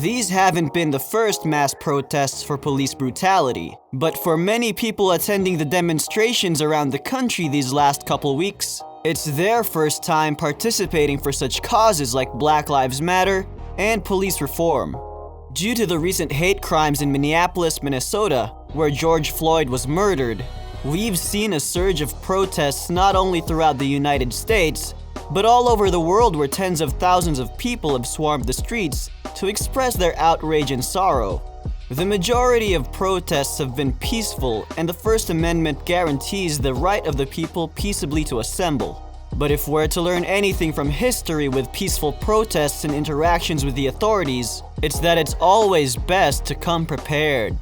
These haven't been the first mass protests for police brutality, but for many people attending the demonstrations around the country these last couple weeks, it's their first time participating for such causes like Black Lives Matter and police reform. Due to the recent hate crimes in Minneapolis, Minnesota, where George Floyd was murdered, we've seen a surge of protests not only throughout the United States, but all over the world where tens of thousands of people have swarmed the streets to express their outrage and sorrow. The majority of protests have been peaceful, and the First Amendment guarantees the right of the people peaceably to assemble. But if we're to learn anything from history with peaceful protests and interactions with the authorities, it's that it's always best to come prepared.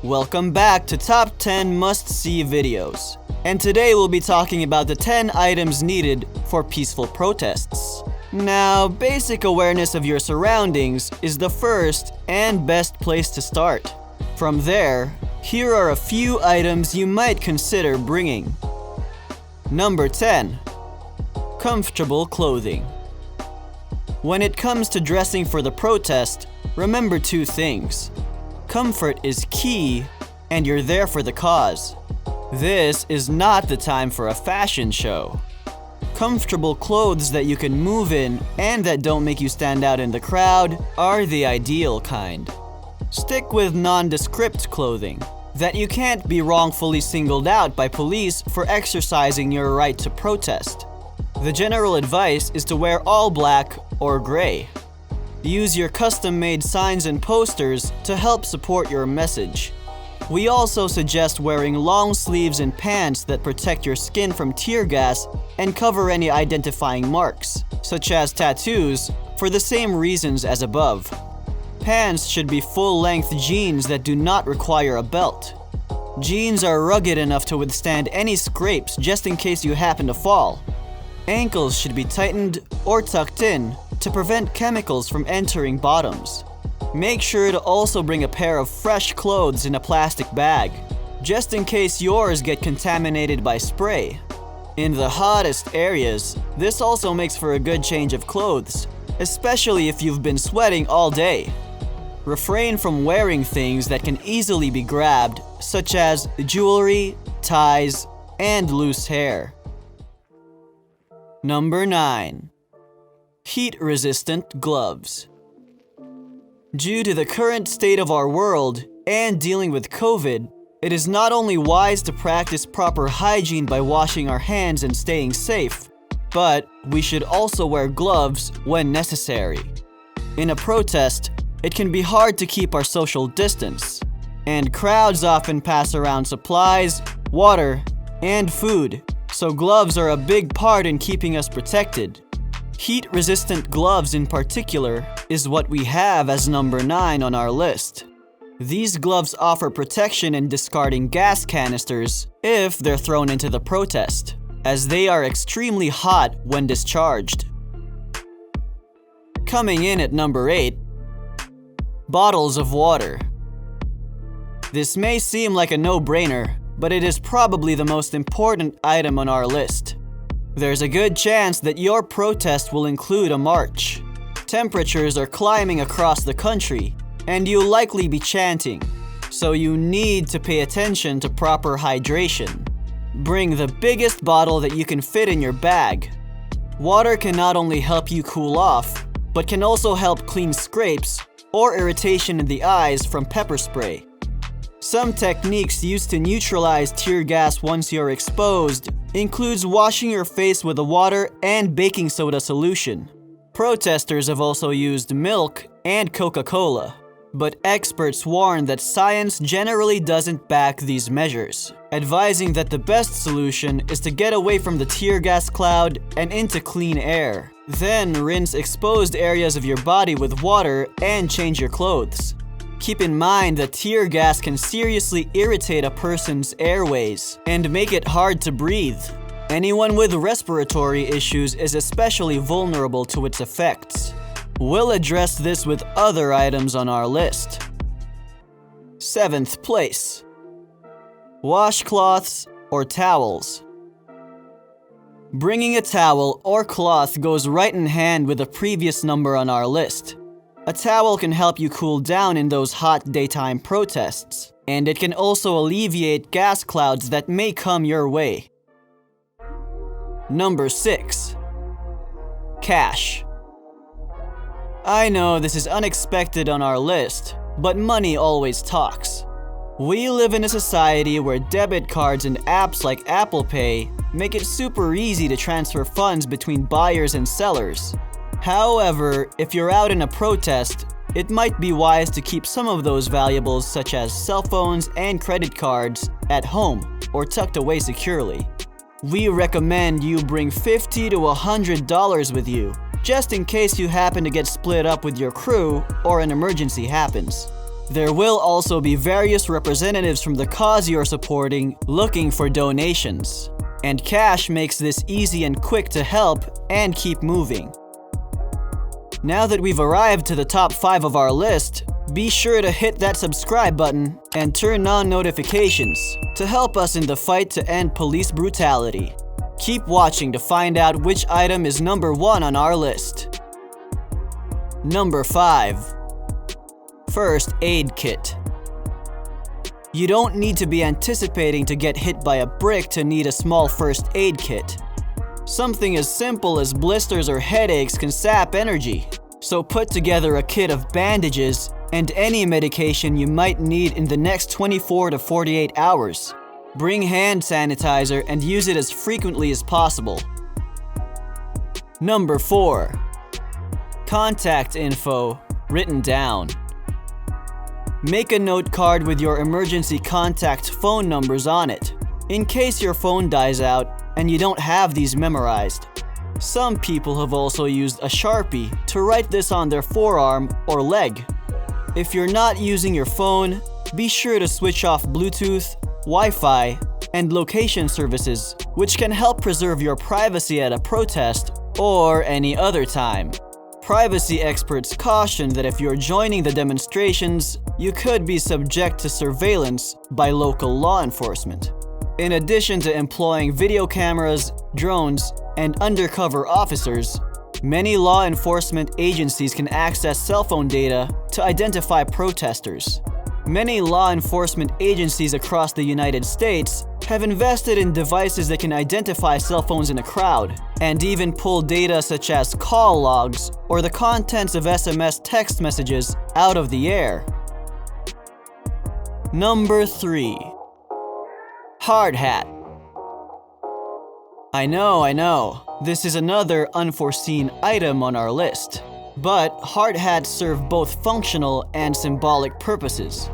Welcome back to Top 10 Must-See Videos. And today we'll be talking about the 10 items needed for peaceful protests. Now, basic awareness of your surroundings is the first and best place to start. From there, here are a few items you might consider bringing. Number 10. Comfortable clothing. When it comes to dressing for the protest, remember two things. Comfort is key, and you're there for the cause. This is not the time for a fashion show. Comfortable clothes that you can move in and that don't make you stand out in the crowd are the ideal kind. Stick with nondescript clothing, that you can't be wrongfully singled out by police for exercising your right to protest. The general advice is to wear all black or gray. Use your custom-made signs and posters to help support your message. We also suggest wearing long sleeves and pants that protect your skin from tear gas and cover any identifying marks, such as tattoos, for the same reasons as above. Pants should be full-length jeans that do not require a belt. Jeans are rugged enough to withstand any scrapes just in case you happen to fall. Ankles should be tightened or tucked in to prevent chemicals from entering bottoms. Make sure to also bring a pair of fresh clothes in a plastic bag, just in case yours get contaminated by spray. In the hottest areas, this also makes for a good change of clothes, especially if you've been sweating all day. Refrain from wearing things that can easily be grabbed, such as jewelry, ties, and loose hair. Number 9. Heat-resistant gloves. Due to the current state of our world and dealing with COVID, it is not only wise to practice proper hygiene by washing our hands and staying safe, but we should also wear gloves when necessary. In a protest, it can be hard to keep our social distance, and crowds often pass around supplies, water, and food, so gloves are a big part in keeping us protected. Heat-resistant gloves in particular is what we have as number 9 on our list. These gloves offer protection in discarding gas canisters if they're thrown into the protest, as they are extremely hot when discharged. Coming in at number 8, bottles of water. This may seem like a no-brainer, but it is probably the most important item on our list. There's a good chance that your protest will include a march. Temperatures are climbing across the country, and you'll likely be chanting, so you need to pay attention to proper hydration. Bring the biggest bottle that you can fit in your bag. Water can not only help you cool off, but can also help clean scrapes or irritation in the eyes from pepper spray. Some techniques used to neutralize tear gas once you're exposed includes washing your face with a water and baking soda solution. Protesters have also used milk and Coca-Cola, but experts warn that science generally doesn't back these measures, advising that the best solution is to get away from the tear gas cloud and into clean air. Then rinse exposed areas of your body with water and change your clothes. Keep in mind that tear gas can seriously irritate a person's airways and make it hard to breathe. Anyone with respiratory issues is especially vulnerable to its effects. We'll address this with other items on our list. 7th place. Washcloths or towels. Bringing a towel or cloth goes right in hand with the previous number on our list. A towel can help you cool down in those hot daytime protests, and it can also alleviate gas clouds that may come your way. Number 6. Cash. I know this is unexpected on our list, but money always talks. We live in a society where debit cards and apps like Apple Pay make it super easy to transfer funds between buyers and sellers. However, if you're out in a protest, it might be wise to keep some of those valuables such as cell phones and credit cards at home or tucked away securely. We recommend you bring $50 to $100 with you, just in case you happen to get split up with your crew or an emergency happens. There will also be various representatives from the cause you're supporting looking for donations, and cash makes this easy and quick to help and keep moving. Now that we've arrived to the top 5 of our list, be sure to hit that subscribe button and turn on notifications to help us in the fight to end police brutality. Keep watching to find out which item is number 1 on our list. Number 5. First aid kit. You don't need to be anticipating to get hit by a brick to need a small first aid kit. Something as simple as blisters or headaches can sap energy, so put together a kit of bandages and any medication you might need in the next 24 to 48 hours. Bring hand sanitizer and use it as frequently as possible. Number 4. Contact info written down. Make a note card with your emergency contact phone numbers on it, in case your phone dies out and you don't have these memorized. Some people have also used a Sharpie to write this on their forearm or leg. If you're not using your phone, be sure to switch off Bluetooth, Wi-Fi, and location services, which can help preserve your privacy at a protest or any other time. Privacy experts caution that if you're joining the demonstrations, you could be subject to surveillance by local law enforcement. In addition to employing video cameras, drones, and undercover officers, many law enforcement agencies can access cell phone data to identify protesters. Many law enforcement agencies across the United States have invested in devices that can identify cell phones in a crowd, and even pull data such as call logs or the contents of SMS text messages out of the air. Number 3. Hard hat. I know, this is another unforeseen item on our list, but hard hats serve both functional and symbolic purposes.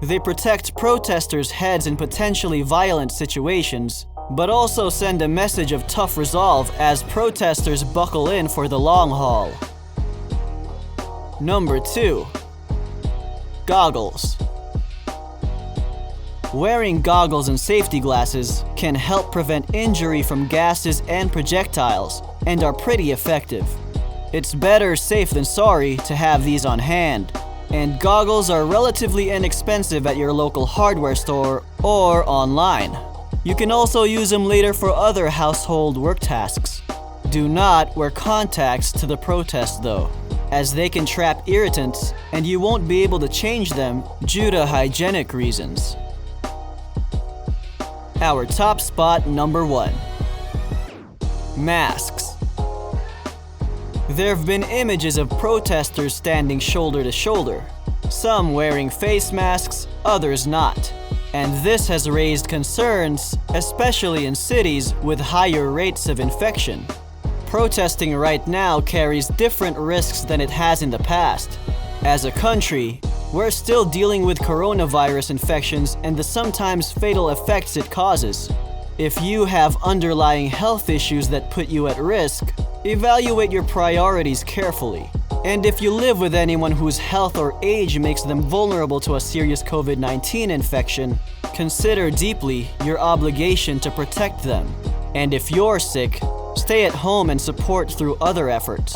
They protect protesters' heads in potentially violent situations, but also send a message of tough resolve as protesters buckle in for the long haul. Number 2. Goggles. Wearing goggles and safety glasses can help prevent injury from gases and projectiles, and are pretty effective. It's better safe than sorry to have these on hand, and goggles are relatively inexpensive at your local hardware store or online. You can also use them later for other household work tasks. Do not wear contacts to the protest though, as they can trap irritants and you won't be able to change them due to hygienic reasons. Our top spot number 1. Masks. There have been images of protesters standing shoulder to shoulder, some wearing face masks, others not. And this has raised concerns, especially in cities with higher rates of infection. Protesting right now carries different risks than it has in the past. As a country, we're still dealing with coronavirus infections and the sometimes fatal effects it causes. If you have underlying health issues that put you at risk, evaluate your priorities carefully. And if you live with anyone whose health or age makes them vulnerable to a serious COVID-19 infection, consider deeply your obligation to protect them. And if you're sick, stay at home and support through other efforts.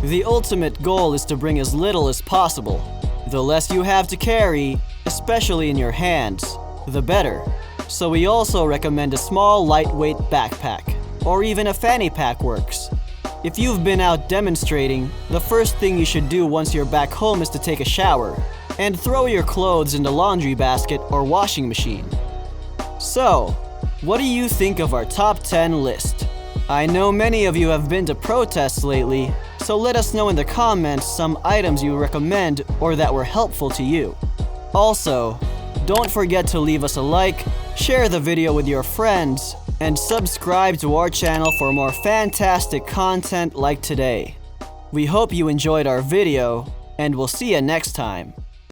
The ultimate goal is to bring as little as possible. The less you have to carry, especially in your hands, the better. So we also recommend a small lightweight backpack, or even a fanny pack works. If you've been out demonstrating, the first thing you should do once you're back home is to take a shower and throw your clothes in the laundry basket or washing machine. So, what do you think of our top 10 list? I know many of you have been to protests lately, so let us know in the comments some items you recommend or that were helpful to you. Also, don't forget to leave us a like, share the video with your friends, and subscribe to our channel for more fantastic content like today. We hope you enjoyed our video, and we'll see you next time.